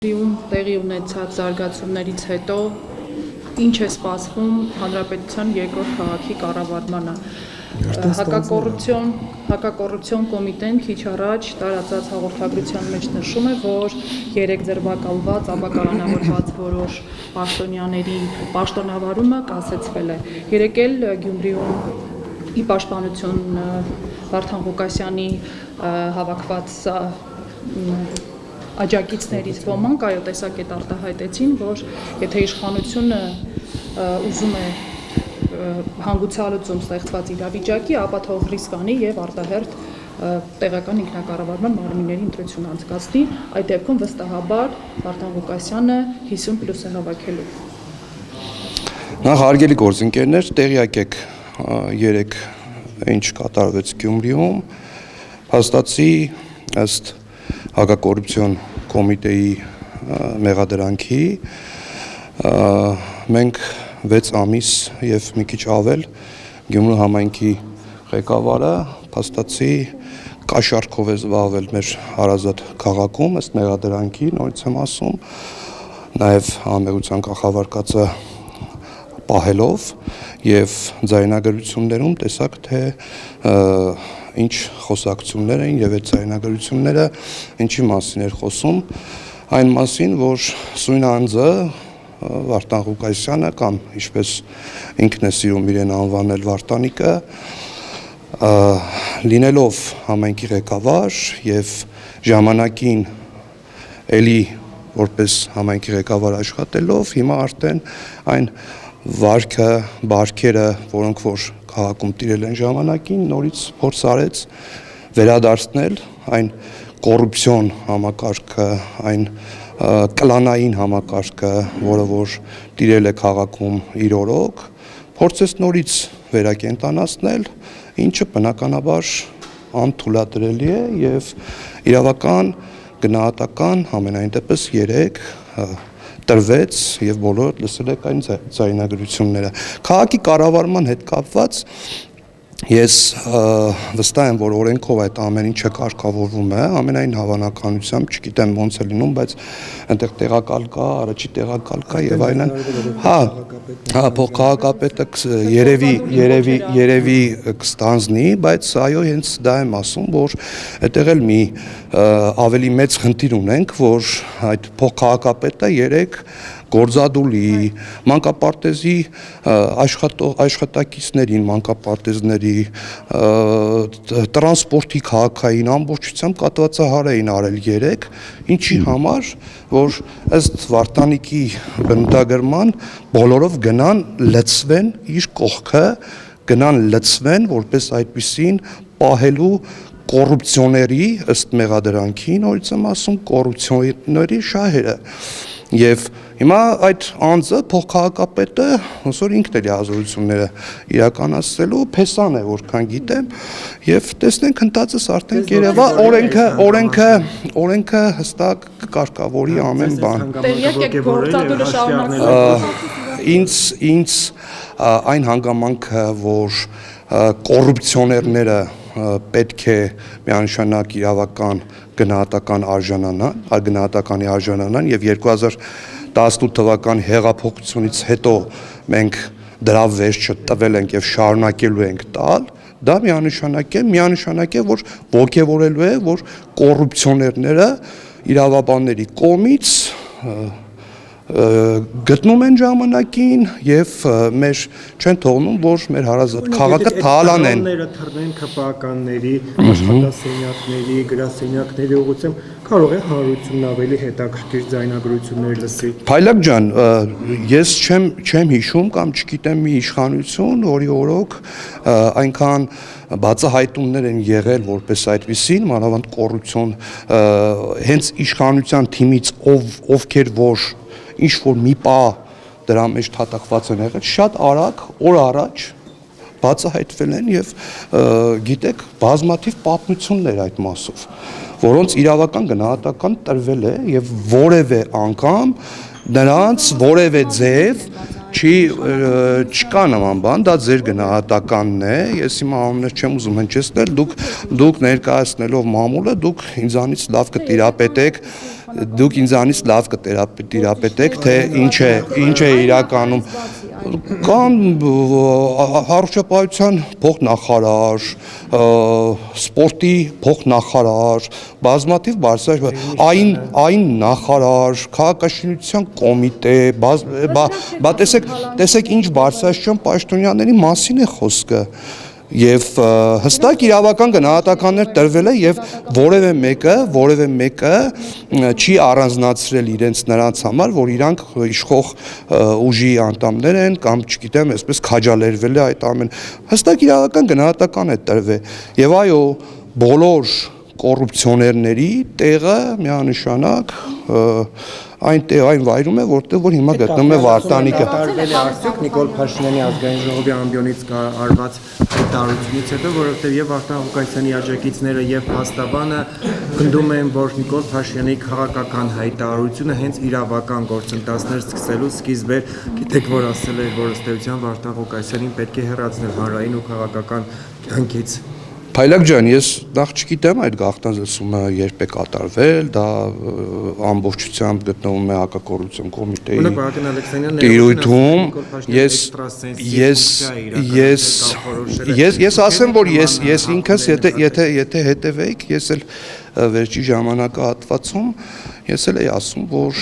Տեղի ունեցած զարգացումներից հետո ինչ է սպասվում Հանրապետության երկրորդ քաղաքի կառավարմանը։ Հակակոռուպցիոն կոմիտեն քիչ առաջ տարածած հաղորդագրության մեջ նշում է, որ 3 ձերբակալված ապակարանավորված որոշ պաշտոնյաների պաշտոնավարումը կասեցվել է։ Երեկ էլ Գյումրիում ի պաշտպանություն Վարդան Ղուկասյանի հավաքված աջակիցներից ոմանք տեսակետ արտահայտեցին, որ եթե իշխանությունը ուզում է հանգուցալուծում ստեղծված իրավիճակի, ապա թող ռիսկ անի եւ արտահերթ տեղական ինքնակառավարման մարմինների ընտրություն անցկացնի, այդ դեպքում վստահաբար Վարդան Ղուկասյանը 50+ է հավաքելու։ Նախ հարգելի գործընկերներ, տեղյակ եք երեք ինչ կատարվեց Գյումրիում, հաստատի ըստ հակակոռուպցիոն կոմիտեի մեղադրանքի մենք 6 ամիս եւ մի քիչ ավել Գյումրու համայնքի ղեկավարը փաստացի կաշառքով է զբաղվել մեր հարազատ քաղաքում ըստ մեղադրանքի, նորից եմ ասում, նաեւ համեղության կախավարկածը պահելով եւ ձայնագրություններում տեսակ թե ինչ խոսակցություններ էին եւ այդ ձայնագրությունները ինչի մասին էր խոսում, այն մասին, որ սույն անձը Վարդան Ղուկասյանը կամ ինչպես ինքն է սիրում իրեն անվանել Վարդանիկը, լինելով համայնքի ղեկավար եւ ժամանակին էլի որպես համայնքի ղեկավար աշխատելով, հիմա արդեն այն բարքերը, որոնք որ քաղաքում տիրել են ժամանակին, նորից փորձ արեց վերադարձնել այն կոռուպցիոն համակարգը, այն կլանային համակարգը, որը որ տիրել է քաղաքում իր օրոք, փորձեց նորից վերակենդանացնել, ինչը բնականաբար անթույլատրելի է եւ իրավական գնահատական համենայն դեպս 3 տրվեց եւ բոլորը լսել եք այն ձայնագրությունները։ Քաղաքի կառավարման հետ կապված ես վստահ եմ, որ օրենքով այդ ամեն ինչը կարգավորվում է, ամենայն հավանականությամբ, չգիտեմ ոնց է լինում, բայց այնտեղ տեղակալ կա, առաջի տեղակալ կա եւ այլն։ Հա, փոխքաղաքապետը երևի կստանձնի, բայց այո, հենց դա եմ ասում, որ այդտեղ էլ մի ավելի մեծ խնդիր ունենք, որ այդ փոխքաղաքապետը 3 գործադուլի, մանկապարտեզի աշխատակիցներին, մանկապարտեզների, տրանսպորտի քաղաքային ամբողջությամբ կատվածահար էին արել 3, ինչի համար, որ ըստ Վարդանիկի բնութագրման բոլորով գնան լցվեն իր կողքը, գնան լցվեն, որպես այդպիսին պահելու կոռուպցիոների ըստ մեղադրանքի, նորից եմ ասում, կոռուպցիոների շահերը։ Եվ հիմա այդ անձը փոխքաղաքապետը ոնց որ ինքն էլ հազորությունները իրականացնելու փեսան է, որքան գիտեմ, եւ տեսնենք հնդածս արդեն կերևա օրենքը հստակ կարգավորի ամեն բան։ Տեղյակ եք գործադուլը շարունակվում։ Ինձ այն հանգամանքը, որ կոռուպցիոներները պետք է միանշանակ իրավական գնահատականի արժանանան եւ 2018 թվականի հեղափոխությունից հետո մենք դրա վերջը տվել ենք եւ շարունակելու ենք տալ, դա միանշանակ է, որ ողջևորելու է, որ կոռուպցիոներները իրավաբանների կողմից գտնում են ժամանակին եւ մեր չեն թողնում, որ մեր հարազատ քաղաքը թալանեն։ Թռնեն ԿՊԱ-կանների, աշխատասենյակների, գրասենյակների ուղղությամբ կարող է հանրությունն ավելի հետաքրքիր ձայնագրություններ լսի։ Փայլակ ջան, ես չեմ հիշում կամ չգիտեմ մի իշխանություն, որի օրոք այնքան բացահայտումներ են եղել որպես այդպիսին, մանավանդ կոռուպցիոն հենց իշխանության թիմից ովքեր որ ինչ որ մի պահ դրա մեջ թաթախված են եղել, շատ արագ օր առաջ բացահայտվել են եւ գիտեք բազմաթիվ պատմություններ այդ մասով, որոնց իրավական գնահատական տրվել է եւ որևէ անգամ նրանց որևէ ձև չկա նման բան, դա ձեր գնահատականն է, ես հիմա անուններ չեմ ուզում հնչեցնել, դուք ներկայացնելով մամուլը, դուք ինձանից լավ կտիրապետեք դուք ինձանից լավ կտիրապետեք, թե ինչ է իրականում կան առողջապահության փոխնախարար, սպորտի փոխնախարար, բազմաթիվ բարձր այն նախարար, քաղաքաշինության կոմիտե, տեսեք ինչ բարձրաստիճան պաշտոնյաների մասին է խոսքը եւ հստակ իրավական գնահատականներ տրվել է եւ որևէ մեկը չի առանձնացրել իրենց նրանց համար, որ իրանք իշխող ուժի անդամներ են կամ չգիտեմ, այսպես քաջալերվել է այդ ամեն հստակ իրավական գնահատական է տրվել եւ այո բոլոր կոռուպցիոներների տեղը միանշանակ այն վայրում է, որտեղ որ հիմա գտնվում է Վարդանիկը։ Տարվել է արդյոք Նիկոլ Փաշինյանի ազգային ժողովի ամբիոնից արված հայտարարությունից հետո, որովհետև եւ Վարդան Ղուկասյանի աջակիցները եւ Փաստաբանը գնդում են, որ Նիկոլ Փաշինյանի քաղաքական հայտարարությունը հենց իրավական գործընթացներ սկսելու սկիզբ էր, գիտեք, որ ասել էր, որ ըստ էության Վարդան Ղուկասյանին պետք է հեռացնել հանրային ու քաղաքական կյանքից։ Փայլակ ջան, ես նախ չգիտեմ այդ գաղտնազրսումը երբ է կատարվել, դա ամբողջությամբ գտնվում է հակակոռուպցիոն կոմիտեի տիրույթում, ես ասեմ, որ ես ինքս եթե հետևեիք, ես էլ վերջի ժամանակահատվածում ես էլ էի ասում, որ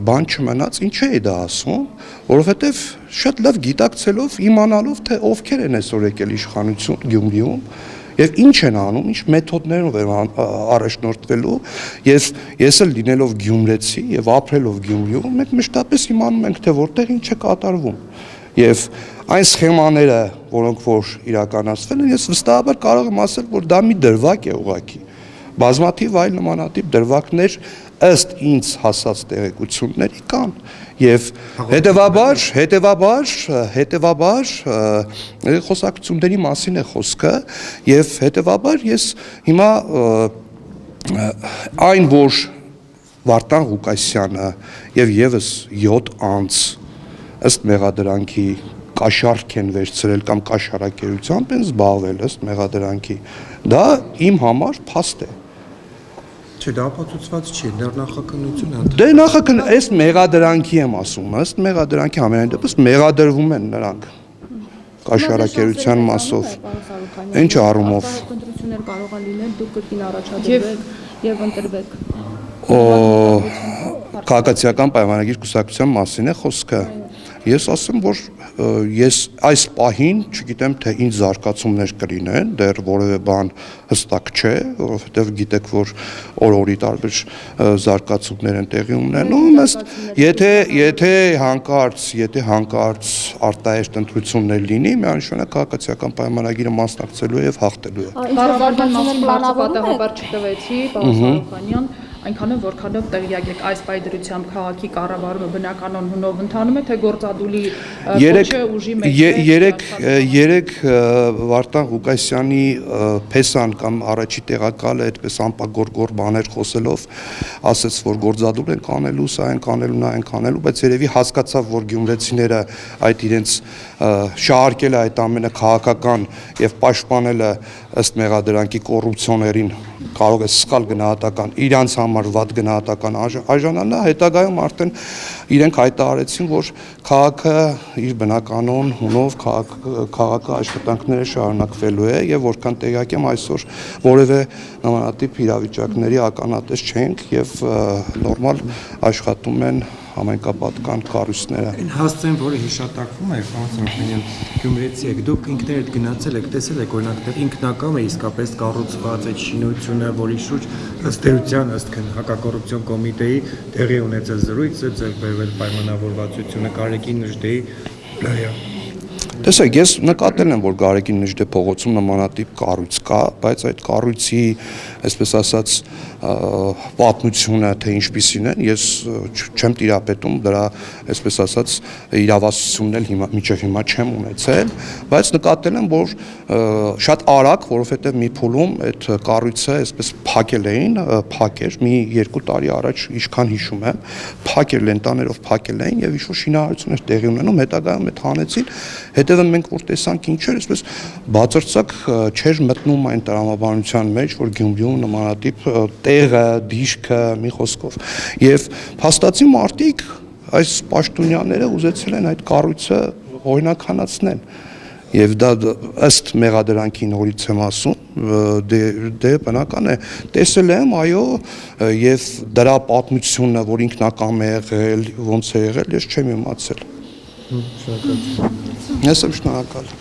բան չմնաց, ինչ էի դա ասում, որովհետև շատ լավ գիտակցելով, իմանալով, թե ովքեր են այսօր եկել իշխանություն Գյումրիում եւ ինչ են անում, ինչ մեթոդներով են առաջնորդվելու, ես էլ լինելով գյումրեցի եւ ապրելով Գյումրիում, մենք մշտապես իմանում ենք, թե որտեղ ինչ է կատարվում։ Եվ այն սխեմաները, որոնք որ իրականացվել են, ես վստահաբար կարող եմ ասել, որ դա մի դրվագ է ուղղակի։ Բազմաթիվ այլ նմանատիպ դրվագներ ըստ ինձ հասած տեղեկությունների կան եւ հետեւաբար խոսակցությունների մասին է խոսքը եւ հետեւաբար ես հիմա այն որ Վարդան Ղուկասյանը եւ եւս 7 անձ ըստ մեղադրանքի կաշառք են վերցրել կամ կաշառակերությամբ են զբաղվել ըստ մեղադրանքի դա իմ համար փաստ է Չէ, դա ապացուցված չի, դեռ նախաքննություն է։ Դե այս մեղադրանքի եմ ասում, ըստ մեղադրանքի ամենայն դեպս մեղադրվում են նրանք կաշառակերության մասով։ Ինչ առումով։ Ընտրություններ կարող են լինել, դուք կրկին առաջադրվեք եւ ընտրվեք։ Քաղաքացիական պայմանագիր կուսակցության մասին է խոսքը։ Ես ասեմ, որ ես այս պահին չգիտեմ, թե ինչ զարգացումներ կլինեն, դեռ որևէ բան հստակ չէ, որովհետև գիտեք, որ օր-օրի տարբեր զարգացումներ են տեղի ունենում, եթե հանկարծ արտահայտ ընտրություններ լինի, միանշանակ քաղաքացիական պայմանագիրը մասնակցելու է եւ հաղթելու է։ Կառավարման մասին բացահայտաբար չտվեցի, պարոն Սարոքանյան, այնքանով որքանով տեղյակ եք այս պայդրությամբ քաղաքի կառավարումը բնականon հունով ընթանում է, թե գործադուլի կոչը ուժի մեջ երեք Վարդան Ղուկասյանի փեսան կամ առաջի տեղակալը այդպես անպագորգոր բաներ խոսելով ասաց, որ գործադուլ են կանելու, սա են կանելու, նա են կանելու, բայց երևի հասկացավ, որ գյումրեցիները այդ իրենց շահարկել է այդ ամենը քաղաքական եւ պաշտպանել է ըստ մեղադրանքի կոռուպցիոներին կարող է սխալ գնահատական իրանց համար վատ գնահատական արժանանա հետագայում արդեն իրենք հայտարարեցին որ քաղաքը իր բնականon հունով քաղաքը աշխատանքները շարունակվելու է եւ որքան տեղյակ եմ այսօր որևէ նմանատիպ իրավիճակների ականատես չենք եւ նորմալ աշխատում են համայնքապատկան կառույցները։ Այն հասցեն, որը հիշատակվում է, պարոն Սարոքանյան, գյումրեցի եք, դուք ինքներդ գնացել եք, տեսել եք, օրինակ դեռ ինքնակամ է իսկապես կառուցված այդ շինությունը, որի շուրջ ըստ էության, ըստ հակակոռուպցիոն կոմիտեի տեղի ունեցել զրույցը, ձեռք բերվել պայմանավորվածությունը Գարեգին Նժդեի վրա։ Տեսեք, ես նկատել եմ, որ Գարեգին Նժդե փողոցում նմանատիպ կառույց կա, բայց այդ կառույցի, այսպես ասած, պատմությունը, թե ինչպիսին են, ես չեմ տիրապետում դրա, այսպես ասած, իրավասությունն էլ մինչև հիմա չեմ ունեցել, բայց նկատել եմ, որ շատ արագ, որովհետև մի փուլում այդ կառույցը այսպես փակել էին, փակեր, մի 2 տարի առաջ, ինչքան հիշում եմ, փակել, լենտաներով փակել էին եւ ինչ-որ շինարարություններ տեղի ունենում, հետագայում այդ հանեցին, Հետևը մենք որ տեսանք ինչեր, այսպես բացարձակ չէր մտնում այն տրամաբանության մեջ, որ Գյումրիում նմանատիպ տեղը, դիշքը, մի խոսքով։ Եվ փաստացի մարդիկ այս պաշտոնյաները ուզեցել են այդ կառույցը օրինականացնել։ Եվ դա ըստ մեղադրանքի նորից եմ ասում, դե բնական է, տեսել եմ, այո, եւ դրա պատմությունը, որ ինքնակամ է եղել, ոնց է եղել, ես չեմ իմացել։ Շնորհակալ։ Ես եմ շնորհակալ։